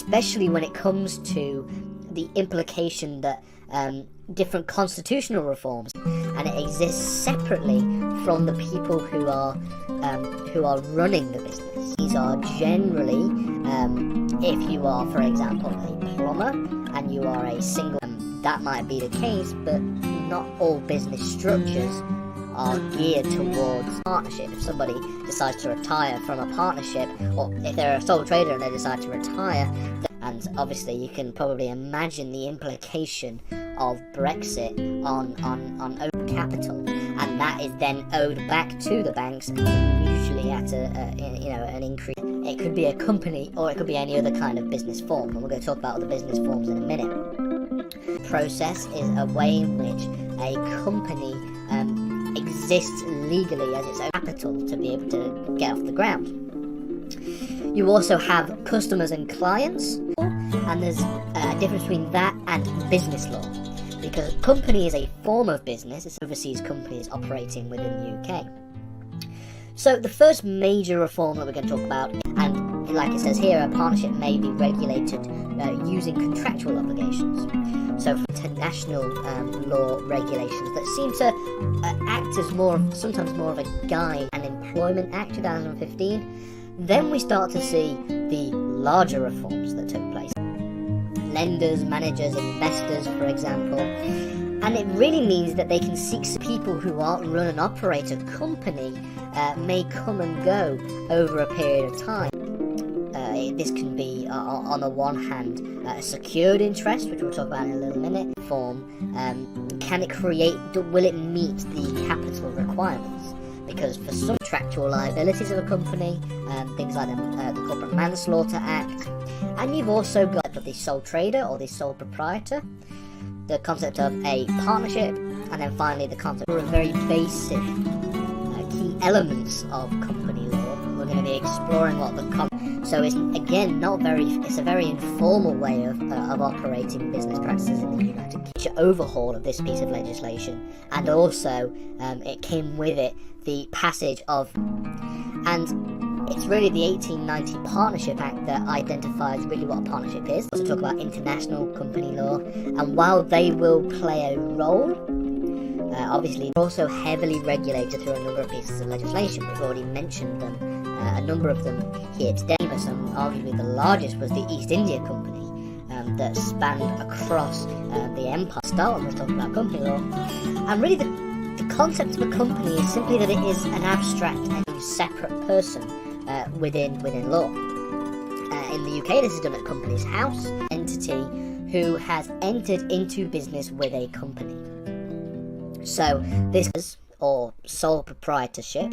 especially when it comes to the implication that different constitutional reforms, and it exists separately from the people who are running the business. These are generally, if you are, for example, a plumber and you are a single, that might be the case, but not all business structures are geared towards partnership. If somebody decides to retire from a partnership, or if they're a sole trader and they decide to retire, and obviously you can probably imagine the implication of Brexit on owed capital, and that is then owed back to the banks, usually at an increase. It could be a company, or it could be any other kind of business form, and we're going to talk about other business forms in a minute. Process is a way in which a company exists legally as its own capital to be able to get off the ground. You also have customers and clients, and there's a difference between that and business law, because a company is a form of business. It's overseas companies operating within the UK. So the first major reform that we're going to talk about, and like it says here, a partnership may be regulated using contractual obligations. So for international law regulations that seem to act as sometimes more of a guide, and Employment Act 2015, then we start to see the larger reforms that took place. Lenders, managers, investors, for example. And it really means that they can seek people who run and operate a company may come and go over a period of time. This can be, on the one hand, a secured interest, which we'll talk about in a little minute, can it create, will it meet the capital requirements? Because for some contractual liabilities of a company, things like the Corporate Manslaughter Act, and you've also got the sole trader or the sole proprietor, the concept of a partnership, and then finally the concept of very basic key elements of company law. We're going to be exploring what so it's again it's a very informal way of operating business practices in the United Kingdom. Overhaul of this piece of legislation, and also it came with it the passage of, and it's really the 1890 Partnership Act that identifies really what a partnership is. We also talk about international company law, and while they will play a role, obviously they're also heavily regulated through a number of pieces of legislation. We've already mentioned them, a number of them here today, and arguably the largest was the East India Company, that spanned across the empire. Start when we're talking about company law, and really the concept of a company is simply that it is an abstract and separate person within law. In the UK, this is done at Companies House, entity who has entered into business with a company. So this is, or sole proprietorship,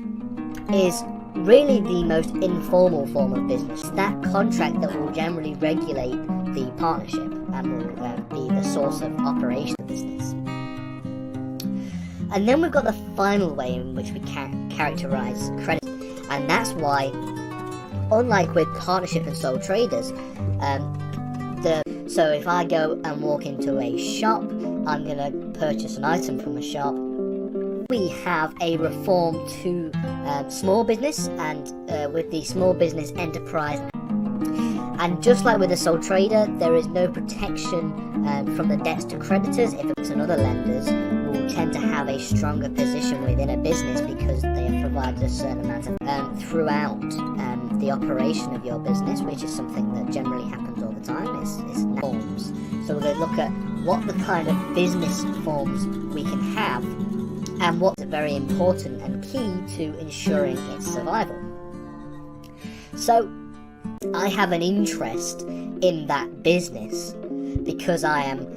is really the most informal form of business. That contract that will generally regulate the partnership and will be the source of operation of business. And then we've got the final way in which we can characterize credit, and that's why, unlike with partnership and sole traders, so if I go and walk into a shop, I'm going to purchase an item from a shop. We have a reform to small business, and with the small business enterprise. And just like with a sole trader, there is no protection from the debts to creditors. If it's another lenders, will tend to have a stronger position within a business because they have provided a certain amount of throughout the operation of your business, which is something that generally happens all the time. It's forms. So we're going to look at what the kind of business forms we can have, and what's very important and key to ensuring its survival. So I have an interest in that business because I am,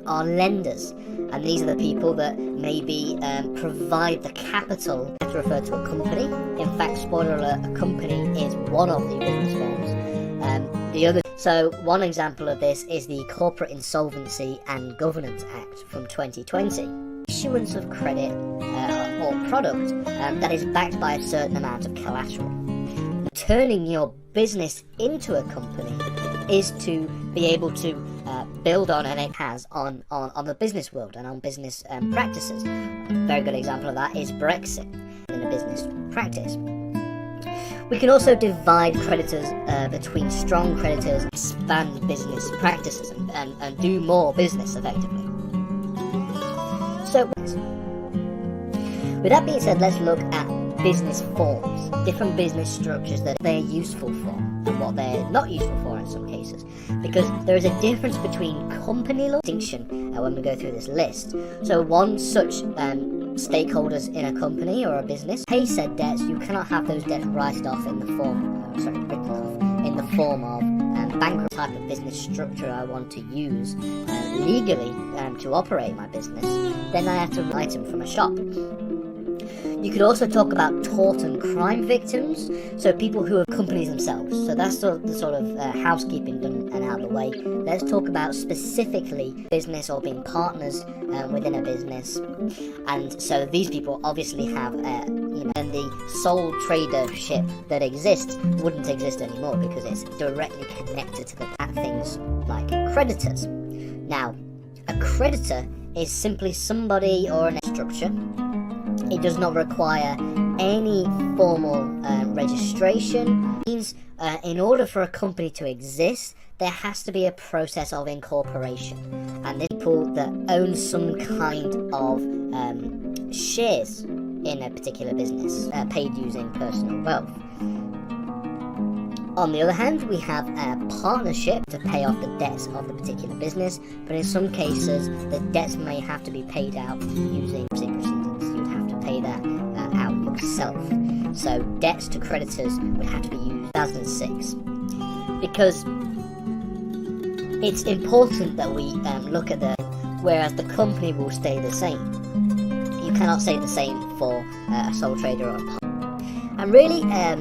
are lenders, and these are the people that maybe provide the capital. I have to refer to a company. In fact, spoiler alert, a company is one of the business forms. So one example of this is the Corporate Insolvency and Governance Act from 2020. Issuance of credit or product that is backed by a certain amount of collateral. Turning your business into a company is to be able to build on, and it has, on the business world and on business practices. A very good example of that is Brexit in a business practice. We can also divide creditors between strong creditors, expand business practices, and do more business effectively. So, with that being said, let's look at business forms, different business structures that they're useful for and what they're not useful for in some cases, because there is a difference between company law distinction when we go through this list. So one such stakeholders in a company or a business pay said debts, you cannot have those debts written off in the form of bankrupt type of business structure I want to use legally to operate my business. Then I have to write them from a shop. You could also talk about tort and crime victims, so people who are companies themselves. So that's the sort of housekeeping done and out of the way. Let's talk about specifically business or being partners within a business. And so these people obviously have, and the sole tradership that exists wouldn't exist anymore because it's directly connected to things like creditors. Now, a creditor is simply somebody or a structure. It does not require any formal registration. It means in order for a company to exist, there has to be a process of incorporation. And the people that own some kind of shares in a particular business, paid using personal wealth. On the other hand, we have a partnership to pay off the debts of the particular business, but in some cases, the debts may have to be paid out using proceedings. You'd have to pay that out yourself. So debts to creditors would have to be used 2006. Because it's important that we look at whereas the company will stay the same. You cannot say the same for a sole trader or a partner. And really, a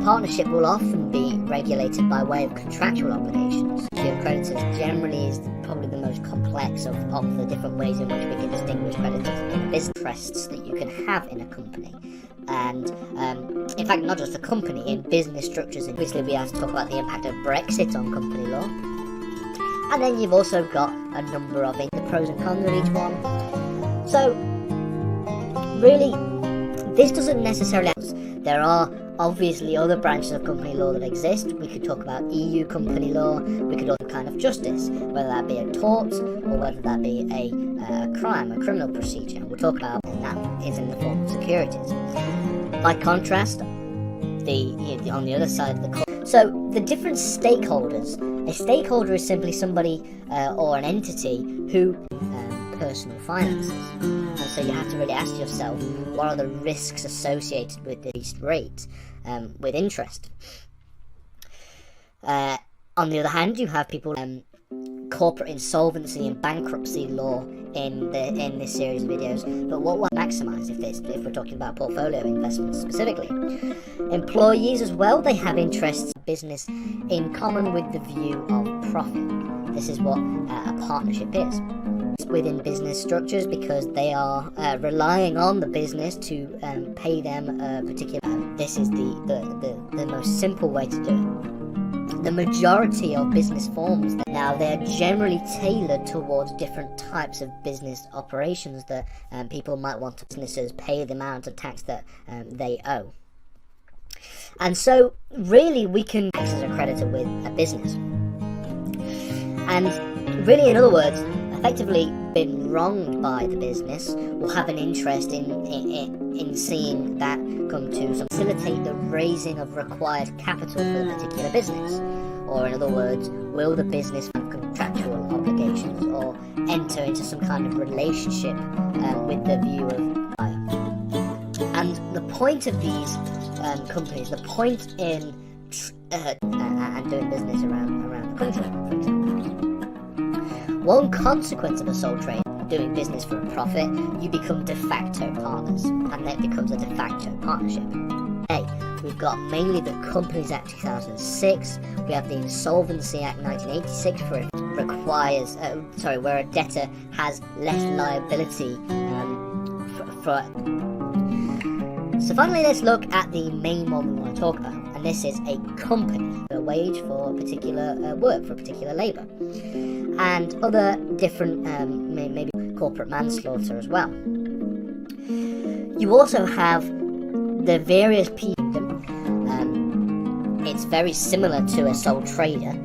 partnership will often be regulated by way of contractual obligations. The creditors generally is probably the most complex of the different ways in which we can distinguish creditors in business interests that you can have in a company. And in fact, not just a company, in business structures. Obviously, we have to talk about the impact of Brexit on company law. And then you've also got a number of the pros and cons of each one. So, really, this doesn't necessarily happen. There are obviously other branches of company law that exist. We could talk about EU company law, we could also kind of justice, whether that be a tort or whether that be a crime, a criminal procedure. We'll talk about, and that is in the form of securities. By contrast, on the other side of the coin, so the different stakeholders, a stakeholder is simply somebody or an entity who personal finances. And so you have to really ask yourself, what are the risks associated with the least rate with interest? On the other hand, you have people corporate insolvency and bankruptcy law in this series of videos. But what will maximise if we're talking about portfolio investments specifically? Employees as well, they have interests in business in common with the view of profit. This is what a partnership is within business structures, because they are relying on the business to pay them a particular. This is the most simple way to do it. The majority of business forms now, they're generally tailored towards different types of business operations that people might want to businesses pay the amount of tax that they owe. And so really we can act as a creditor with a business. And really, in other words, effectively been wronged by the business will have an interest in seeing that come to facilitate the raising of required capital for the particular business. Or in other words, will the business have contractual obligations or enter into some kind of relationship with the view of buying? And the point of these companies, the point in and doing business around the country, for example, one consequence of a sole trader doing business for a profit, you become de facto partners, and that becomes a de facto partnership. Hey, we've got mainly the Companies Act 2006, we have the Insolvency Act 1986, where it requires, where a debtor has less liability So finally, let's look at the main one we want to talk about, and this is a company, a wage for particular work, for particular labour, and other different, maybe corporate manslaughter as well. You also have the various people it's very similar to a sole trader,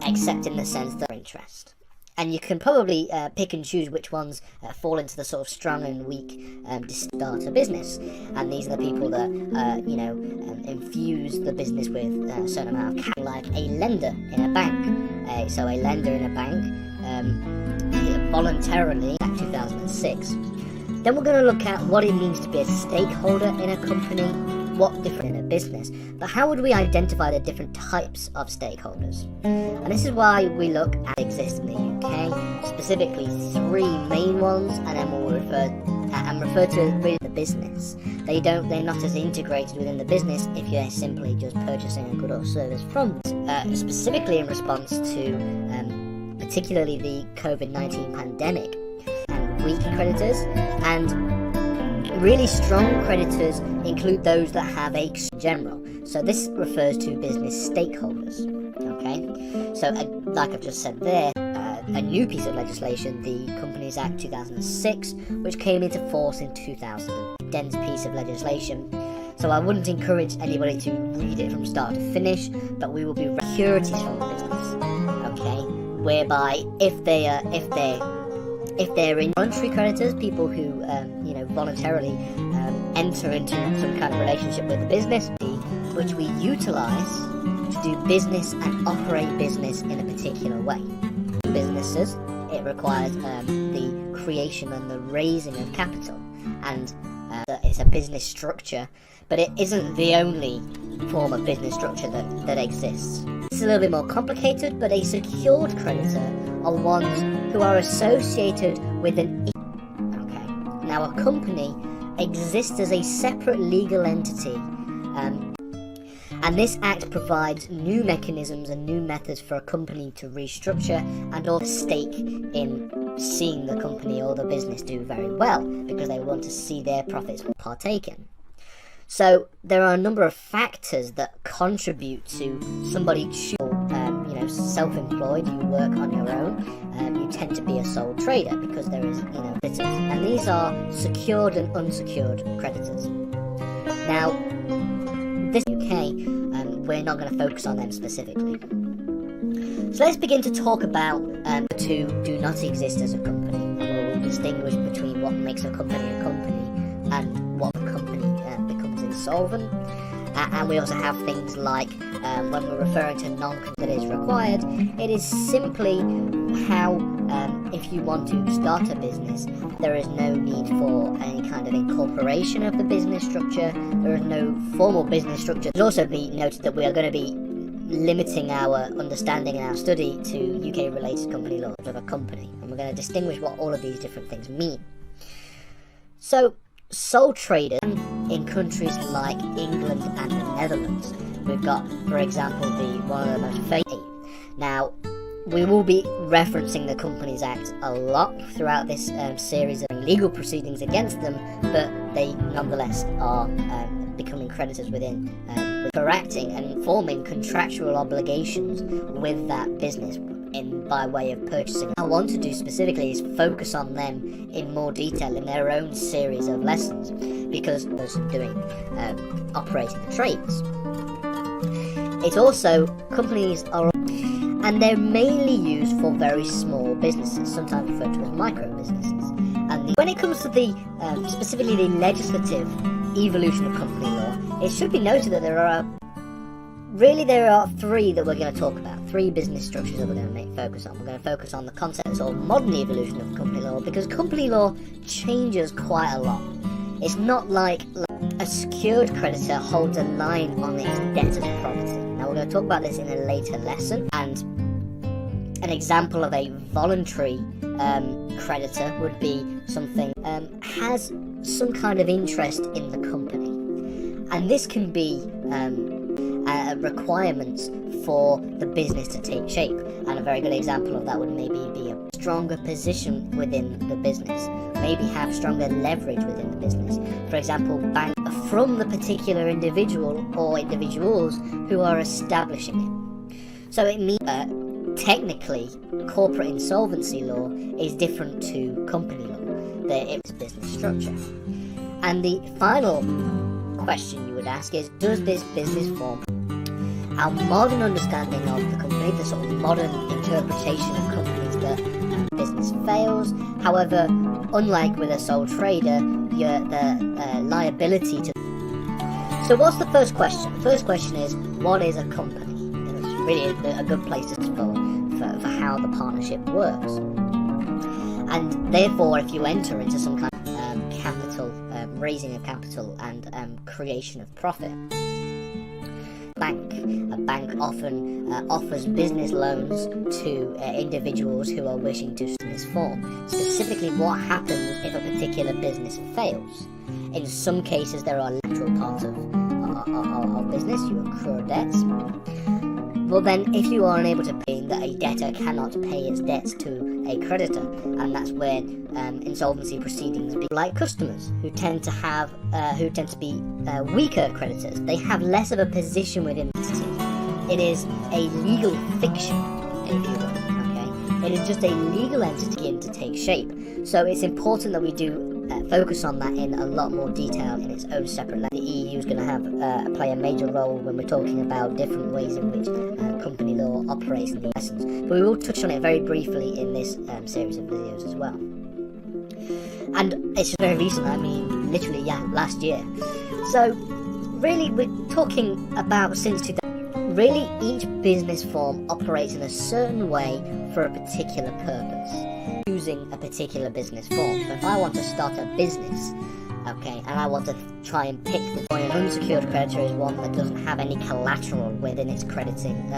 except in the sense that interest. And you can probably pick and choose which ones fall into the sort of strong and weak to start a business. And these are the people that, infuse the business with a certain amount of capital, like a lender in a bank. So a lender in a bank voluntarily in 2006. Then we're going to look at what it means to be a stakeholder in a company, what different in a business, but how would we identify the different types of stakeholders? And this is why we look at exist in the UK, specifically 3 main ones, and then we'll refer to really the business. They're not as integrated within the business if you're simply just purchasing a good or service from them. Specifically in response to particularly the COVID-19 pandemic, and weak creditors, and really strong creditors include those that have a general. So this refers to business stakeholders. Okay, so like I've just said there, a new piece of legislation, the Companies Act 2006, which came into force in 2000, a dense piece of legislation. So I wouldn't encourage anybody to read it from start to finish, but we will be securities from the business. Okay, whereby if they're involuntary creditors, people who voluntarily enter into some kind of relationship with the business, which we utilize to do business and operate business in a particular way. Businesses, it requires the creation and the raising of capital, and it's a business structure, but it isn't the only form of business structure that exists. It's a little bit more complicated, but a secured creditor are ones who are associated with an... Okay, now a company exists as a separate legal entity, and this act provides new mechanisms and new methods for a company to restructure and also stake in seeing the company or the business do very well, because they want to see their profits partaken. So there are a number of factors that contribute to somebody self-employed, you work on your own, you tend to be a sole trader because there is, creditors, and these are secured and unsecured creditors. Now, this UK, we're not going to focus on them specifically. So let's begin to talk about the two do not exist as a company, and we'll distinguish between what makes a company and what a company becomes insolvent. And we also have things like when we're referring to non-compete that is required, it is simply how if you want to start a business, there is no need for any kind of incorporation of the business structure. There is no formal business structure. It should also be noted that we are going to be limiting our understanding and our study to UK related company laws of a company, and we're going to distinguish what all of these different things mean. So sole traders in countries like England and the Netherlands, we've got, for example, one of the most famous. Now, we will be referencing the Companies Act a lot throughout this series of legal proceedings against them, but they nonetheless are becoming creditors within for acting and forming contractual obligations with that business by way of purchasing. What I want to do specifically is focus on them in more detail in their own series of lessons, because those doing operating the trades. It's also, companies are, and they're mainly used for very small businesses, sometimes referred to as micro businesses. And when it comes to the specifically the legislative evolution of company law, it should be noted that there are 3 that we're going to talk about, 3 business structures that we're going to focus on. We're going to focus on the concept of modern evolution of company law, because company law changes quite a lot. It's not like a secured creditor holds a line on its debtor's property. Now we're going to talk about this in a later lesson, and an example of a voluntary creditor would be something has some kind of interest in the company, and this can be requirements for the business to take shape. And a very good example of that would maybe be a stronger position within the business, maybe have stronger leverage within the business. For example, bank from the particular individual or individuals who are establishing it. So it means technically corporate insolvency law is different to company law. It's business structure. And the final question you would ask is, does this business form? our modern understanding of the company, the sort of modern interpretation of companies, that business fails. However, unlike with a sole trader, the liability to... So what's the first question? The first question is, what is a company? And it's really a good place to start for how the partnership works. And therefore, if you enter into some kind of capital, raising of capital and creation of profit, a bank often offers business loans to individuals who are wishing to business form. Specifically, what happens if a particular business fails? In some cases, there are natural parts of business, you accrue debts. Well then, if you are unable to pay, that a debtor cannot pay its debts to a creditor, and that's where insolvency proceedings be like customers who tend to be weaker creditors. They have less of a position within the entity. It is a legal fiction, if you will. Okay, it is just a legal entity begin to take shape. So it's important that we do focus on that in a lot more detail in its own separate level. The EU is going to play a major role when we're talking about different ways in which company law operates in the lessons. But we will touch on it very briefly in this series of videos as well. And it's very recent, I mean, literally, last year. So, really, we're talking about since 2000. Really, each business form operates in a certain way for a particular purpose, using a particular business form. So if I want to start a business, okay, and I want to try and pick an unsecured creditor is one that doesn't have any collateral within its crediting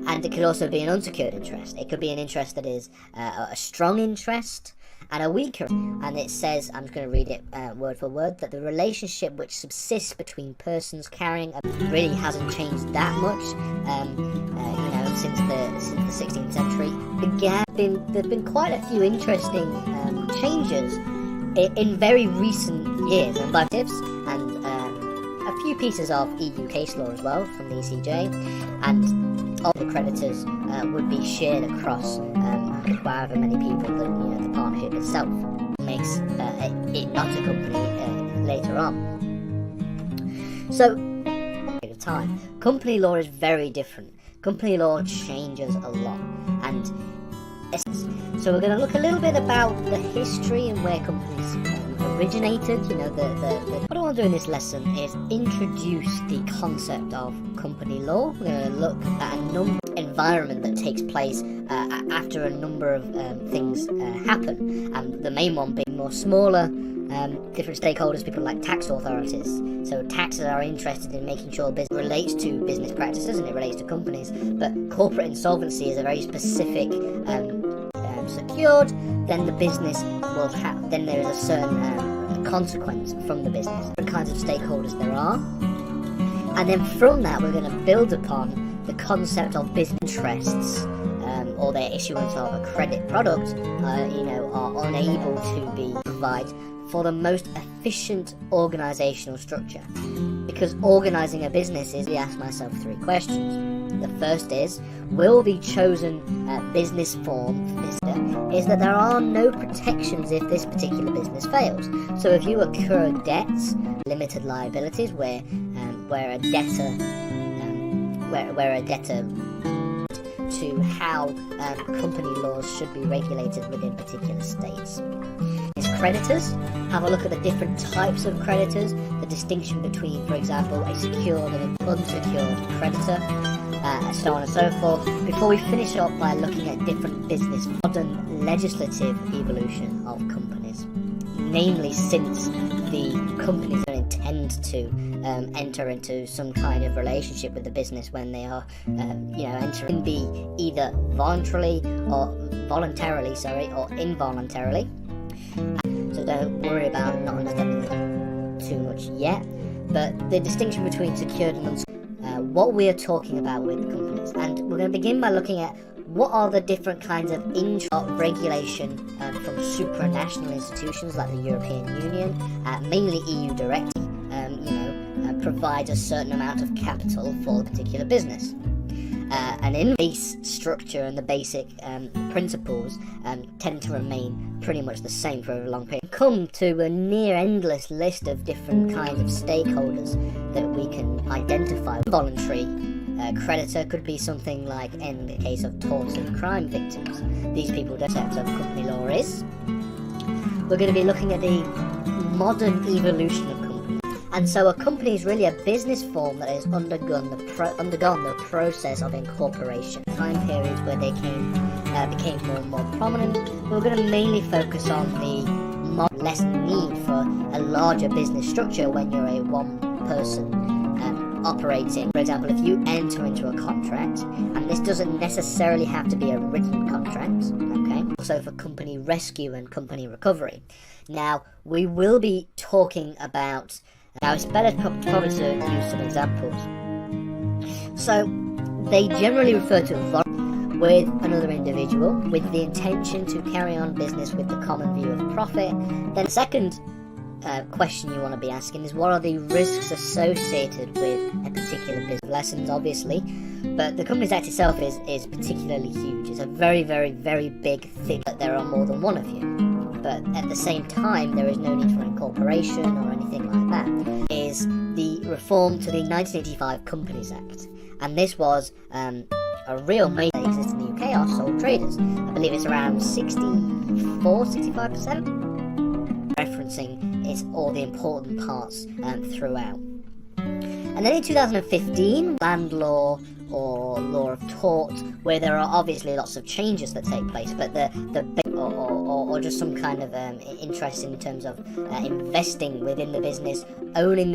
and it could also be an unsecured interest. It could be an interest that is a strong interest and a weaker. And it says, I'm just going to read it word for word, that the relationship which subsists between persons carrying a really hasn't changed that much. Since the 16th century, there've been quite a few interesting changes in very recent years, and a few pieces of EU case law as well from the ECJ, and all the creditors would be shared across however many people that the partnership itself makes it not a company later on. So, of time, company law is very different. Company law changes a lot, and so we're going to look a little bit about the history and where companies originated. What I want to do in this lesson is introduce the concept of company law. We're going to look at a number of environment that takes place after a number of things happen, and the main one being more smaller. Different stakeholders, people like tax authorities. So taxes are interested in making sure business relates to business practices and it relates to companies. But corporate insolvency is a very specific secured. Then the business will have. Then there is a certain consequence from the business. What kinds of stakeholders there are, and then from that we're going to build upon the concept of business interests. Or their issuance of a credit product, are unable to be provided for the most efficient organizational structure. Because organizing a business is, I ask myself three questions. The first is, will the chosen business form for this is that there are no protections if this particular business fails. So if you accrue debts, limited liabilities, where a debtor to how company laws should be regulated within particular states. Is creditors, have a look at the different types of creditors, the distinction between, for example, a secured and an unsecured creditor, so on and so forth, before we finish up by looking at different business, modern legislative evolution of companies. Namely, since the companies don't intend to enter into some kind of relationship with the business when they are, entering, can be either voluntarily or involuntarily. So don't worry about not understanding too much yet. But the distinction between secured and unsecured, what we are talking about with companies, and we're going to begin by looking at what are the different kinds of regulation from supranational institutions like the European Union, mainly EU directly, provides a certain amount of capital for a particular business. in base structure and the basic principles tend to remain pretty much the same for a long period. Come to a near endless list of different kinds of stakeholders that we can identify. Voluntary creditor could be something like, in the case of torts and crime victims, these people don't accept what company law is. We're going to be looking at the modern evolution of company. And so a company is really a business form that has undergone the process of incorporation. Time periods where they became more and more prominent. We're going to mainly focus on the less need for a larger business structure when you're a one-person operating. For example, if you enter into a contract, and this doesn't necessarily have to be a written contract, okay? Also for company rescue and company recovery. Now, we will be talking about, now it's better probably to use some examples. So, they generally refer to with another individual with the intention to carry on business with the common view of profit. Then the second question you want to be asking is, what are the risks associated with a particular business? Lessons, obviously, but the Companies Act itself is particularly huge. It's a very, very, very big thing that there are more than one of you. But at the same time, there is no need for incorporation or anything like that. Is the reform to the 1985 Companies Act, and this was a real major that exists in the UK are sole traders. I believe it's around 65%. Referencing is all the important parts throughout. And then in 2015, land law or law of tort, where there are obviously lots of changes that take place, but or just some kind of interest in terms of investing within the business, owning the